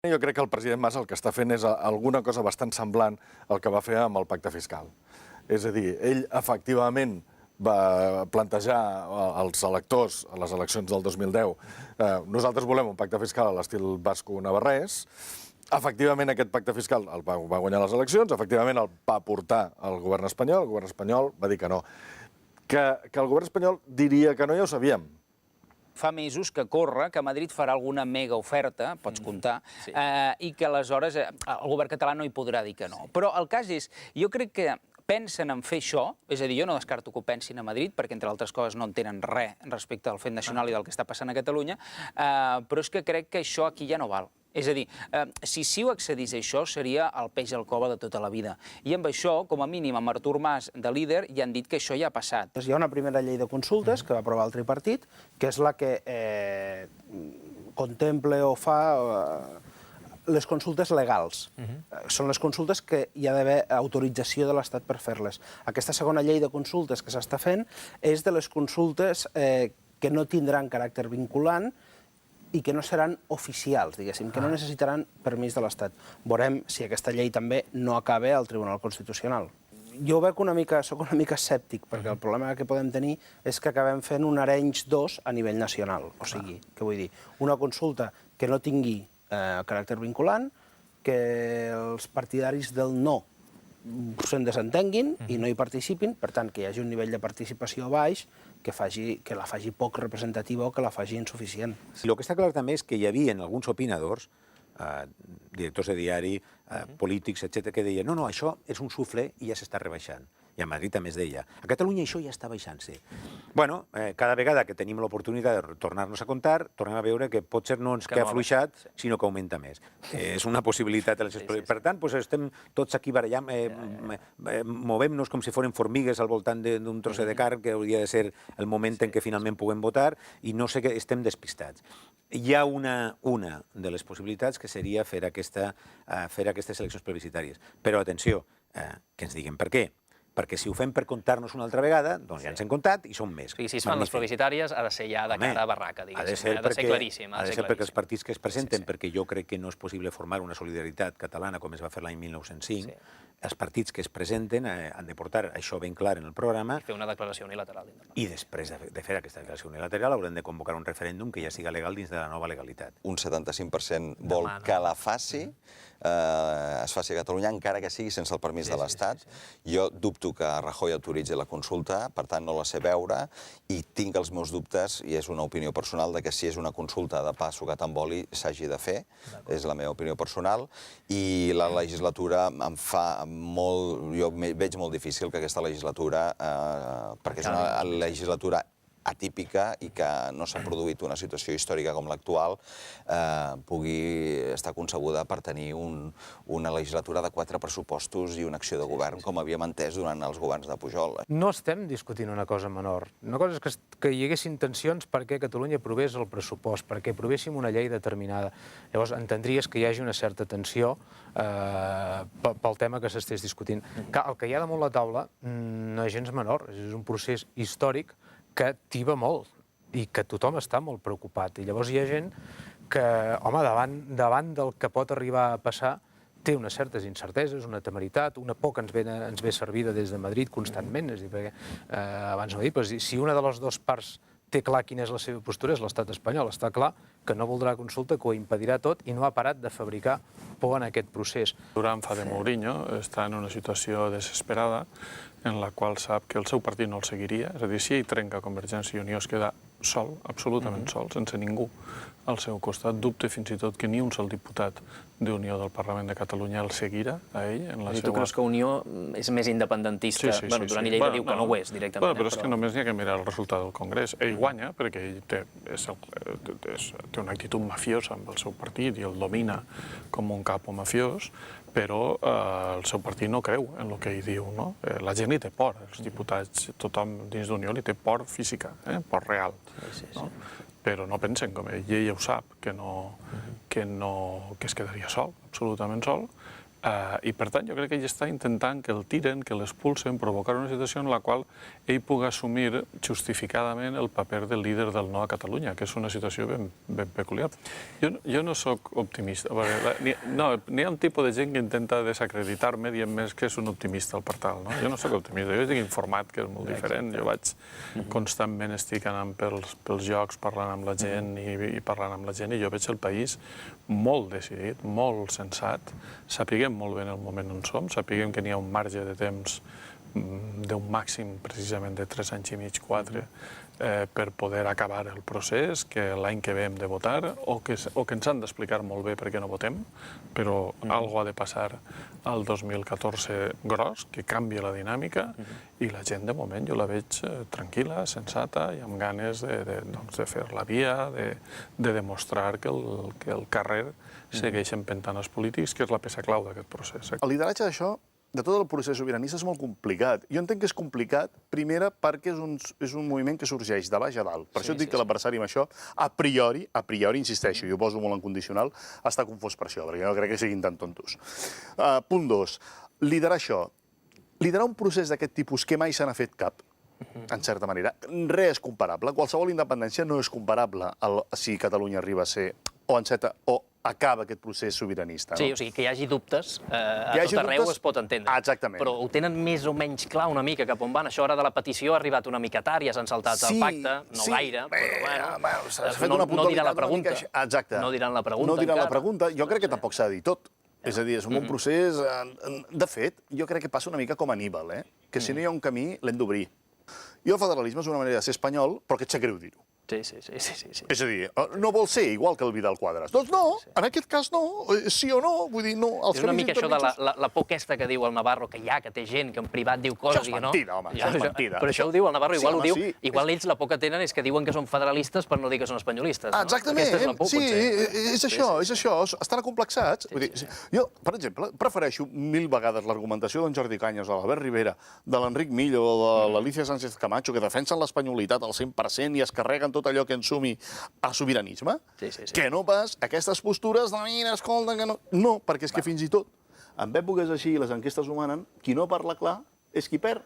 Jo crec que el president Mas el que està fent és alguna cosa bastant semblant al que va fer amb el pacte fiscal. És a dir, ell efectivament va plantejar als electors a les eleccions del 2010 nosaltres volem un pacte fiscal a l'estil basco-navarrès. Efectivament, aquest pacte fiscal el va guanyar les eleccions, efectivament el va portar al govern espanyol va dir que no. Que el govern espanyol diria que no ja ho sabíem. Fa mesos que corre que Madrid farà alguna mega oferta, pots comptar, i que aleshores el govern català no hi podrà dir que no. Però el cas és, jo crec que pensen en fer això, és a dir, jo no descarto que ho pensin a Madrid, perquè entre altres coses no en tenen res respecte al fet nacional i del que està passant a Catalunya, però és que crec que això aquí ja no val. És a dir, si CiU accedís a això, seria el peix al cove de tota la vida. I amb això, com a mínim, amb Artur Mas de líder, ja han dit que això ja ha passat. Hi ha una primera llei de consultes que va aprovar el tripartit, que és la que contempla o fa les consultes legals. Són les consultes que hi ha d'haver autorització de l'Estat per fer-les. Aquesta segona llei de consultes que s'està fent és de les consultes que no tindran caràcter vinculant i que no seran oficials, diguéssim, que no necessitaran permís de l'Estat. Veurem si aquesta llei també no acaba al Tribunal Constitucional. Jo soc una mica escèptic, perquè el problema que podem tenir és que acabem fent un Arenys 2 a nivell nacional. O sigui, què vull dir? Una consulta que no tingui caràcter vinculant, que els partidaris del no se'n desentenguin i no hi participin, per tant, que hi hagi un nivell de participació baix que la faci poc representativa o que la faci insuficient. El que està clar també és que hi havia alguns opinadors, directors de diari, polítics, etc., que deien no, això és un suflé i ja s'està rebaixant. I a Madrid també es deia. A Catalunya això ja està baixant-se. Bueno, cada vegada que tenim l'oportunitat de tornar-nos a comptar, tornem a veure que potser no ens queda afluixat, sinó que augmenta més. És una possibilitat. Per tant, estem tots aquí barallant, movem-nos com si fossin formigues al voltant d'un trosset de carn, que hauria de ser el moment en què finalment puguem votar, i no sé què, estem despistats. Hi ha una de les possibilitats que seria fer aquestes eleccions plebiscitàries. Però, atenció, que ens diguin per què. Perquè si ho fem per comptar-nos una altra vegada, doncs ja ens hem comptat i som més. Si es fan les plebiscitàries, ha de ser ja de cara a barraca, diguéssim. Ha de ser claríssim. Ha de ser perquè els partits que es presenten, perquè jo crec que no és possible formar una solidaritat catalana com es va fer l'any 1905, els partits que es presenten han de portar això ben clar en el programa. I fer una declaració unilateral. I després de fer aquesta declaració unilateral haurem de convocar un referèndum que ja siga legal dins de la nova legalitat. Un 75% vol que la faci, es faci a Catalunya, encara que sigui sense el permís de l'Estat. Jo dubto que Rajoy autoritzi la consulta, per tant no la sé veure, i tinc els meus dubtes, i és una opinió personal, de que si és una consulta de pa sucat amb oli s'hagi de fer, és la meva opinió personal, i la legislatura em fa molt... Jo veig molt difícil que aquesta legislatura, perquè és una legislatura atípica i que no s'ha produït una situació històrica com l'actual, pugui estar concebuda per tenir una legislatura de 4 pressupostos i una acció de govern, com havíem entès durant els governs de Pujol. No estem discutint una cosa menor. Una cosa és que hi hagués intencions perquè Catalunya aprovés el pressupost, perquè aprovéssim una llei determinada. Llavors, entendries que hi hagi una certa tensió pel tema que s'estés discutint. El que hi ha damunt la taula no és gens menor, és un procés històric que tiba molt i que tothom està molt preocupat. I llavors hi ha gent que, home, davant del que pot arribar a passar, té unes certes incerteses, una temeritat, una por que ens ve servida des de Madrid constantment. És a dir, perquè abans no ho he dit, però si una de les dues parts té clar quina és la seva postura, és l'estat espanyol. Està clar que no voldrà consulta, que ho impedirà tot i no ha parat de fabricar por en aquest procés. Durant fa de Mourinho està en una situació desesperada en la qual sap que el seu partit no el seguiria. És a dir, si ell trenca Convergència i Unió es queda sol, absolutament sol, sense ningú al seu costat. Dubte fins i tot que ni un sol diputat d'Unió del Parlament de Catalunya el seguirà a ell en la seva... Tu creus que Unió és més independentista? Bueno, Duran i Lleida diu que no ho és directament. Però és que només n'hi ha que mirar el resultat del Congrés. Ell guanya perquè ell té una actitud mafiosa amb el seu partit i el domina com un capo mafiós, però el seu partit no creu en el que ell diu, no? La gent li té por, els diputats, tothom dins d'Unió li té por física, por real. Però no pensen com ell ja ho sap, que es quedaria sol, absolutament sol, I, per tant, jo crec que ell està intentant que el tiren, que l'expulsen, provocar una situació en la qual ell pugui assumir justificadament el paper del líder del no a Catalunya, que és una situació ben peculiar. Jo no sóc optimista. N'hi ha un tipus de gent que intenta desacreditar-me dient més que és un optimista al portal. Jo no sóc optimista, jo estic informat, que és molt diferent. Jo constantment estic anant pels llocs, parlant amb la gent i parlant amb la gent, i jo veig el país molt decidit, molt sensat, sapiguem molt bé en el moment on som, sapiguem que n'hi ha un marge de temps d'un màxim precisament de 3 anys i mig, 4, per poder acabar el procés, que l'any que ve hem de votar, o que ens han d'explicar molt bé per què no votem, però alguna ha de passar al 2014 gros, que canvia la dinàmica, i la gent de moment jo la veig tranquil·la, sensata, i amb ganes de fer la via, de demostrar que el carrer segueix empentant els polítics, que és la peça clau d'aquest procés. El lideratge d'això, de tot el procés sobiranista, és molt complicat. Jo entenc que és complicat, primera, perquè és un moviment que sorgeix de baix a dalt. Per això et dic que l'adversari amb això, a priori, insisteixo, jo ho poso molt en condicional, està confós per això, perquè no crec que siguin tan tontos. Punt 2. Liderar això. Liderar un procés d'aquest tipus que mai se n'ha fet cap, en certa manera, res és comparable. Qualsevol independència no és comparable si Catalunya arriba a ser o acaba aquest procés sobiranista. Sí, o sigui, que hi hagi dubtes, a tot arreu es pot entendre. Exactament. Però ho tenen més o menys clar una mica cap on van. Això ara de la petició ha arribat una mica tard, ja s'han saltat el pacte, no gaire, però bueno, no diran la pregunta. Exacte. No diran la pregunta No diran la encara. pregunta. Jo crec que tampoc s'ha de dir tot. És a dir, és un procés... De fet, jo crec que passa una mica com a Aníbal, que si no hi ha un camí, l'hem d'obrir. I el federalisme és una manera de ser espanyol, però que et sap greu dir-ho. Sí. És a dir, no vol ser igual que el Vidal Quadras. Doncs no, en aquest cas no, sí o no, vull dir, no. És una mica això de la por aquesta que diu el Navarro, que té gent que en privat diu coses i que no. Això és mentida, home, això és mentida. Però això ho diu el Navarro, igual ho diu, igual ells la por que tenen és que diuen que són federalistes per no dir que són espanyolistes. Exactament, sí, és això, estan acomplexats. Jo, per exemple, prefereixo 1000 vegades l'argumentació d'en Jordi Cañas, de l'Albert Rivera, de l'Enric Millo o de l'Alicia Sánchez Camacho, que defensen l'espanyolitat al 100% i es carreguen tot allò que ens sumi a sobiranisme, que no pas aquestes postures de mira, escolta, que no... No, perquè és que fins i tot, en èpoques així, les enquestes ho manen, qui no parla clar és qui perd.